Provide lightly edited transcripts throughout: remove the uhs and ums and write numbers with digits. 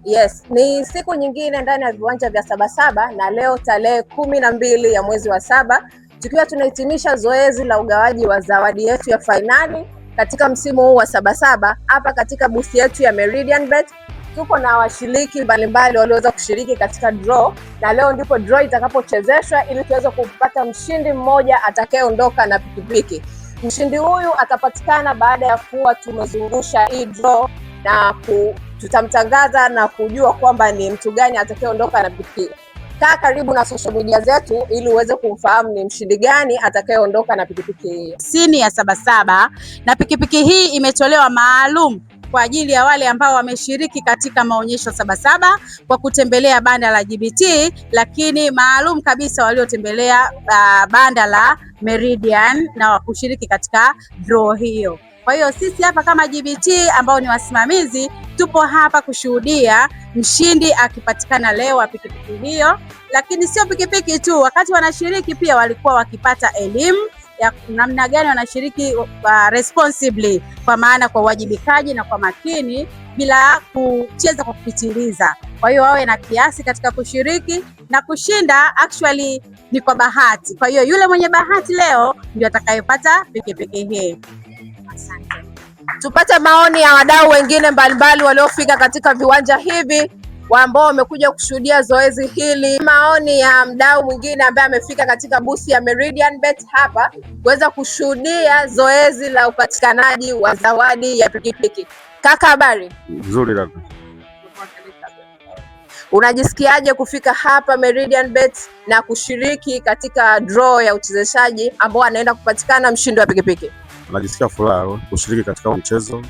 Yes, ni siku nyingine ndani ya viwanja vya Sabasaba na leo tarehe 12 ya mwezi wa 7 tukiwa tunahitimisha zoezi la ugawaji wa zawadi yetu ya fainali katika msimu huu wa Sabasaba hapa katika booth yetu ya Meridian Bet. Tuko na washiriki mbalimbali walioweza kushiriki katika draw na leo ndipo draw itakapochezeshwa ili tuweze kupata mshindi mmoja atakayeondoka na pikipiki. Mshindi huyu atapatikana baada ya kuwa tumezungusha hii draw na tutamtangaza na kujua kwamba ni mtu gani atakayeondoka na pikipiki. Kaa karibu na social media zetu ili uweze kumfahamu ni mshindi gani atakayeondoka na pikipiki hii. Sini ya Sabasaba, na pikipiki hii imetolewa maalum kwa ajili ya wale ambao wameshiriki katika maonyesho Sabasaba kwa kutembelea banda la GBT, lakini maalum kabisa waliotembelea banda la Meridian na kushiriki katika draw hiyo. Kwa hiyo sisi hapa kama GBT ambao ni wasimamizi tupo hapa kushuhudia mshindi akipatikana leo wa pikipiki hiyo, lakini sio pikipiki tu, wakati wanashiriki pia walikuwa wakipata elimu ya namna gani wanashiriki responsibly, kwa maana kwa uwajibikaji na kwa makini bila kucheza kwa kupitiliza. Kwa hiyo wawe na kiasi katika kushiriki, na kushinda actually ni kwa bahati. Kwa hiyo yule mwenye bahati leo ndio atakayepata pikipiki hii. Asante. Tupate maoni ya wadau wengine mbalimbali waliofika katika viwanja hivi ambao wamekuja kushuhudia zoezi hili. Maoni ya mdau mwingine ambaye amefika katika booth ya Meridian Bet hapa kuweza kushuhudia zoezi la upatikanaji wa zawadi ya pikipiki. Kaka, habari? Nzuri kaka. Unajisikiaje kufika hapa Meridian Bet na kushiriki katika draw ya uchezeshaji ambao anaenda kupatikana mshindi wa pikipiki? Najisikia furaha kushiriki katika mchezo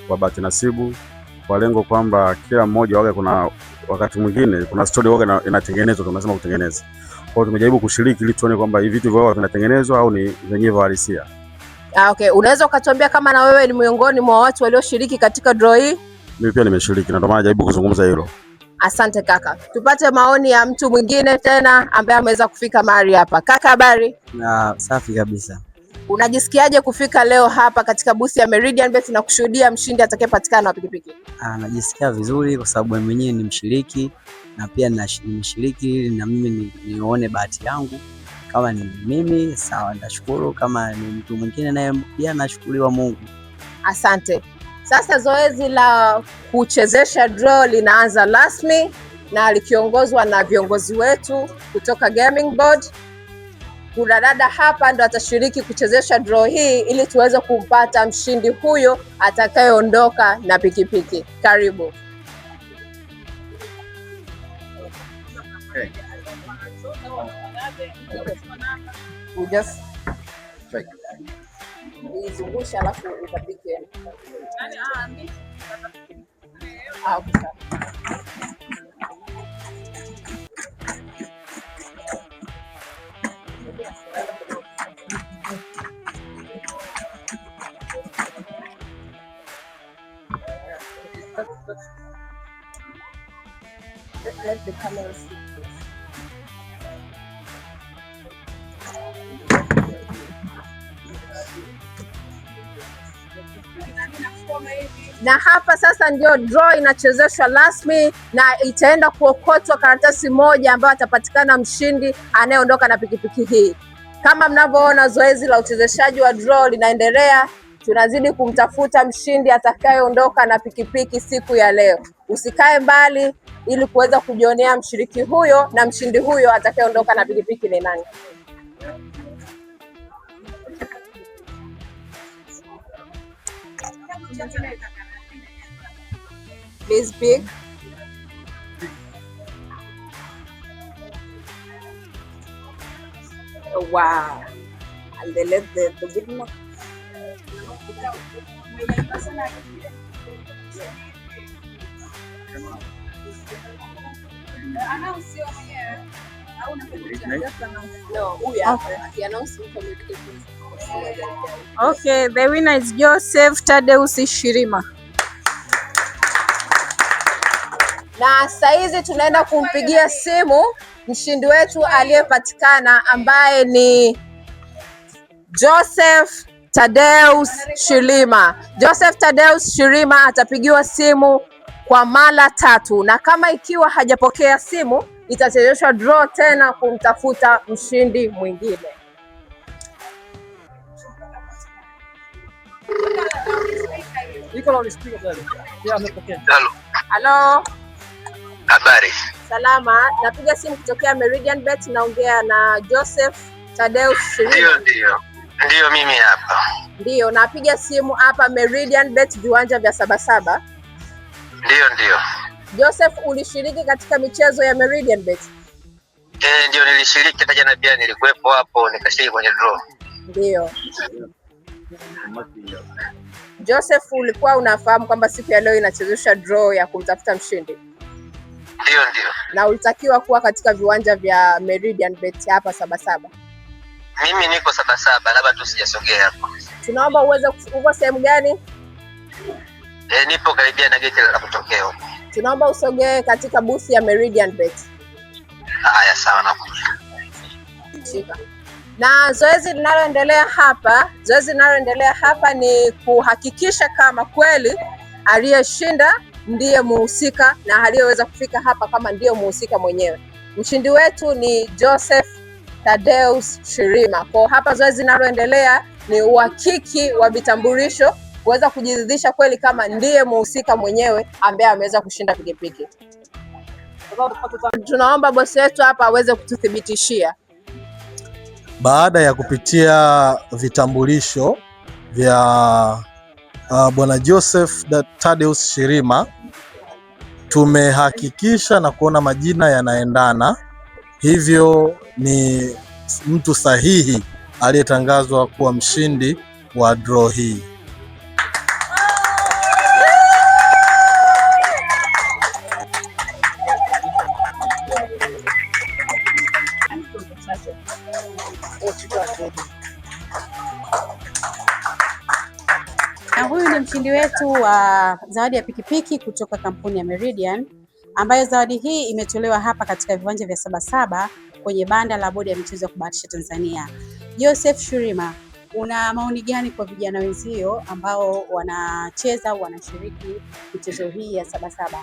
wa bahati nasibu kwa lengo kwamba kila mmoja wake, kuna wakati mwingine kuna story wake inatengenezwa, tunasema kutengeneza. Kwa hiyo tumejaribu kushiriki ili tuone kwamba hivi vitu vyao vinatengenezwa au ni vyenyewe halisia. Okay, unaweza ukatuambia kama na wewe ni miongoni mwa watu walioshiriki katika draw hii? Mimi pia nimeshiriki na ndio maana najaribu kuzungumza hilo. Asante kaka. Tupate maoni ya mtu mwingine tena ambaye ameweza kufika mahali hapa. Kaka, habari? Na safi kabisa. Unajisikiaje kufika leo hapa katika booth ya Meridian Bet na kushuhudia mshindi atakayepatikana wa pikipiki? Najisikia vizuri kwa sababu mimi mwenyewe ni mshiriki na pia nimeshiriki na mimi nione bahati yangu. Kama ni mimi sawa, nitashukuru. Kama ni mtu mwingine naye pia nashukuriwa Mungu. Asante. Sasa zoezi la kuchezesha draw linaanza rasmi na likiongozwa na viongozi wetu kutoka Gaming Board. Kuna dada hapa ndo atashiriki kuchezesha draw hii ili tuweze kumpata mshindi huyo atakayeondoka na pikipiki. Karibu. Okay. Just izungusha alafu utapike. Let the camera see this. Na hapa sasa ndio draw inachezeshwa rasmi na itaenda kuokotwa karatasi moja ambayo atapatikana mshindi anayeondoka na pikipiki hii. Kama mnavyoona zoezi la uchezeshaji wa draw linaendelea, tunazidi kumtafuta mshindi atakayeondoka na pikipiki siku ya leo. Usikae mbali ili kuweza kujionea mshiriki huyo na mshindi huyo atakayeondoka na pikipiki ni nani. Please pick. Wow. And they let the big one. Okay, the winner is Joseph Tadeus Shirima. Na saizi tunaenda kumpigia simu mshindi wetu aliyepatikana ambaye ni Joseph Tadeus Shirima. Joseph Tadeus Shirima atapigiwa simu kwa mara 3, na kama ikiwa hajapokea simu itachezeshwa draw tena kumtafuta mshindi mwingine. Halo. Habari. Salama, napiga simu kutokea Meridian Bet, naongea na Joseph Tadeus Shirima. Ndio mimi hapa. Ndio, napiga simu hapa Meridian Bet viwanja vya Sabasaba. Ndio. Joseph, ulishiriki katika michezo ya Meridian Bet? Ndio nilishiriki, hata jana pia nilikuwepo hapo nikashiriki kwenye draw. Ndio. Joseph, ulikuwa unafahamu kwamba siku ya leo inachezesha draw ya kumtafuta mshindi? Ndio. Na ulitakiwa kuwa katika viwanja vya Meridian Bet hapa Sabasaba? Mimi niko Sabasaba, labda tu sijasogea hapo. Tunaomba uweze uko sehemu gani? Nipo karibia na gate la kutokea huko. Tunaomba usogee katika booth ya Meridian Bet. Haya, sawa nakuja. Shika. Na zoezi linaloendelea hapa ni kuhakikisha kama kweli aliyeshinda ndiye muhusika na aliyeweza kufika hapa kama ndiye muhusika mwenyewe. Mshindi wetu ni Joseph Tadeus Shirima. Kwa hapa zoezi linaloendelea ni uhakiki wa vitambulisho kuweza kujiridhisha kweli kama ndiye muhusika mwenyewe ambaye ameweza kushinda pikipiki. Tunaomba bosi wetu hapa aweze kututhibitishia. Baada ya kupitia vitambulisho vya Bwana Joseph Tadeus Shirima, tumehakikisha na kuona majina yanaendana, hivyo ni mtu sahihi aliyetangazwa kuwa mshindi wa draw hii. Na huyu ni mshindi wetu wa zawadi ya pikipiki kutoka kampuni ya Meridian, ambayo zawadi hii imetolewa hapa katika viwanja vya Sabasaba kwenye banda la bodi ya michezo ya kubahatisha Tanzania. Joseph Shirima, una maoni gani kwa vijana wenzio ambao wanacheza au wanashiriki michezo hii ya Sabasaba?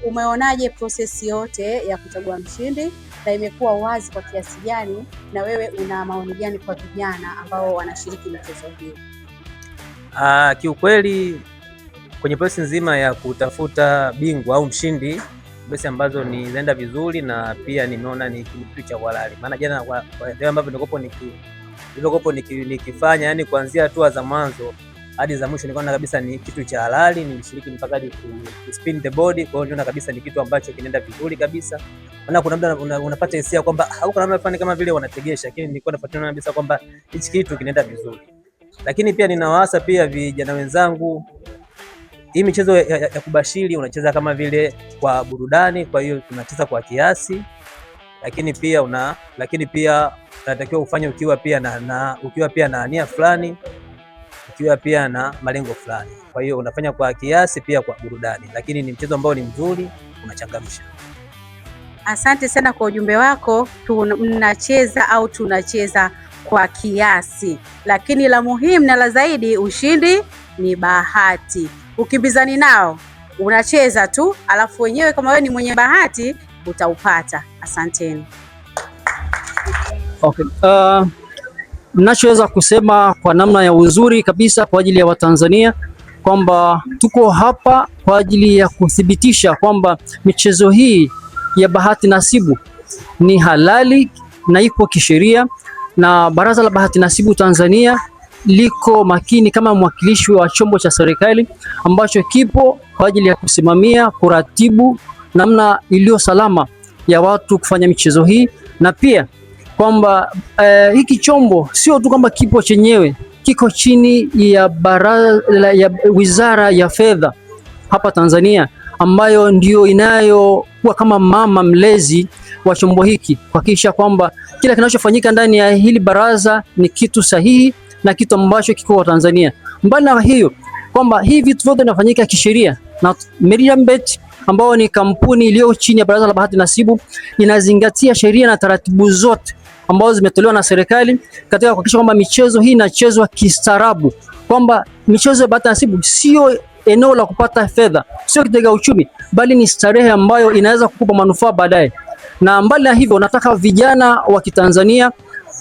Umeonaje process yote ya kuchagua mshindi na imekuwa wazi kwa kiasi gani, na wewe una maoni gani kwa vijana ambao wanashiriki michezo hii? Kiukweli kwenye process nzima ya kutafuta bingwa au mshindi, basi ambazo zinaenda vizuri na pia nimeona ni kitu cha halali. Maana jana kwa ndio ambavyo nilikopo nikifanya, yani kuanzia hatua za mwanzo hadi za mwisho nikaona kabisa ni kitu cha halali, nilishiriki mpaka hadi spin the body. Kwa hiyo niliona kabisa ni kitu ambacho kinaenda vizuri kabisa. Maana kuna muda unapata hisia kwamba huko namna fulani kama vile wanategesha, lakini nilikuwa nafuatilia kabisa kwamba hichi kitu kinaenda vizuri. Lakini pia ninawaasa pia vijana wenzangu, hii michezo ya kubashiri unacheza kama vile kwa burudani, kwa hiyo tunacheza kwa kiasi, lakini pia unatakiwa ufanye ukiwa pia na nia fulani, ukiwa pia na malengo fulani. Kwa hiyo unafanya kwa kiasi pia kwa burudani, lakini ni mchezo ambao ni mzuri, unachangamsha. Asante sana kwa ujumbe wako. Tunacheza kwa kiasi, lakini la muhimu na la zaidi, ushindi ni bahati. Ukimbizani nao, unacheza tu, alafu wenyewe kama wewe ni mwenye bahati utaupata. Asanteni. Okay. Ninachoweza kusema kwa namna ya uzuri kabisa kwa ajili ya Watanzania kwamba tuko hapa kwa ajili ya kuthibitisha kwamba michezo hii ya bahati nasibu ni halali na ipo kisheria, na Baraza la Bahati Nasibu Tanzania liko makini kama mwakilishi wa chombo cha serikali ambacho kipo kwa ajili ya kusimamia, kuratibu namna iliyo salama ya watu kufanya michezo hii, na pia kwamba hiki chombo sio tu kwamba kipo chenyewe, kiko chini ya Wizara ya Fedha hapa Tanzania, ambayo ndio inayokuwa kama mama mlezi wa chombo hiki, kuhakikisha kwamba kila kinachofanyika ndani ya hili baraza ni kitu sahihi na kitu ambacho kiko kwa Tanzania. Mbali na hiyo kwamba hivi vitu vyote vinafanyika kisheria, na Meridian Bet ambao ni kampuni iliyo chini ya Baraza la Bahati Nasibu inazingatia sheria na taratibu zote ambazo zimetolewa na serikali katika kuhakikisha kwamba michezo hii inachezwa kistaarabu, kwamba michezo ya bahati nasibu sio eneo la kupata fedha, sio kitega uchumi, bali ni starehe ambayo inaweza kukupa manufaa baadaye. Na mbali na hivyo, nataka vijana wa Kitanzania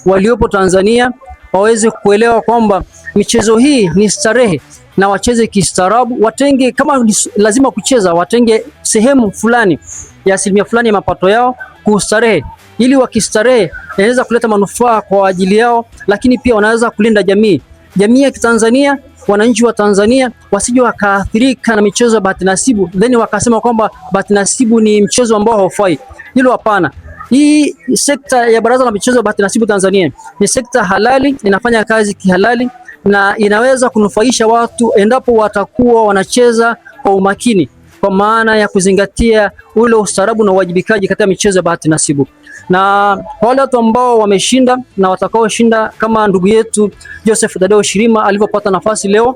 waliopo Tanzania waweze kuelewa kwamba michezo hii ni starehe na wacheze kistaarabu. Watenge, kama lazima kucheza, watenge sehemu fulani ya asilimia fulani ya mapato yao kustarehe, ili wakistarehe inaweza kuleta manufaa kwa ajili yao, lakini pia wanaweza kulinda jamii ya Kitanzania. Wananchi wa Tanzania wasije wakaathirika na michezo ya bahati nasibu, then wakasema kwamba bahati nasibu ni mchezo ambao haufai. Hilo hapana. Hii sekta ya Baraza la Michezo ya Bahati Nasibu Tanzania ni sekta halali, inafanya kazi kihalali na inaweza kunufaisha watu endapo watakuwa wanacheza kwa umakini, kwa maana ya kuzingatia ule ustaarabu na uwajibikaji katika michezo ya bahati nasibu. Na kwa wale watu ambao wameshinda na watakaoshinda kama ndugu yetu Joseph Tadeo Shirima alivyopata nafasi leo,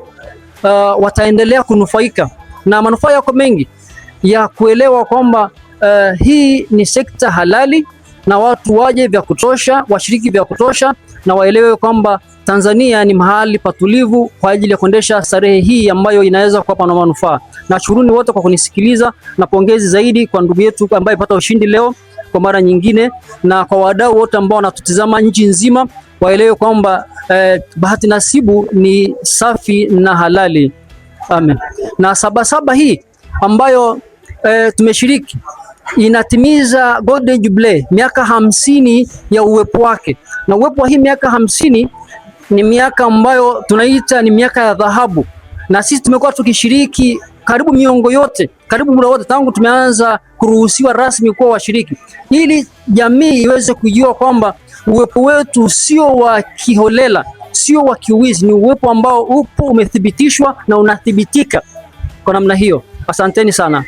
wataendelea kunufaika na manufaa yako mengi ya kuelewa kwamba hii ni sekta halali na watu waje vya kutosha, washiriki vya kutosha, na waelewe kwamba Tanzania ni mahali patulivu kwa ajili ya kuendesha starehe hii ambayo inaweza kuwapa na manufaa. Na shukrani wote kwa kunisikiliza, na pongezi zaidi kwa ndugu yetu ambaye alipata ushindi leo kwa mara nyingine, na kwa wadau wote ambao wanatutizama nchi nzima waelewe kwamba bahati nasibu ni safi na halali. Amen. Na Sabasaba hii ambayo tumeshiriki inatimiza Golden Jubilee, miaka 50 ya uwepo wake, na uwepo wa hii miaka 50 ni miaka ambayo tunaita ni miaka ya dhahabu, na sisi tumekuwa tukishiriki karibu miongo yote, karibu muda wote tangu tumeanza kuruhusiwa rasmi kuwa washiriki, ili jamii iweze kujua kwamba uwepo wetu sio wa kiholela, sio wa kiuwizi, ni uwepo ambao upo umethibitishwa na unathibitika kwa namna hiyo. Asanteni sana.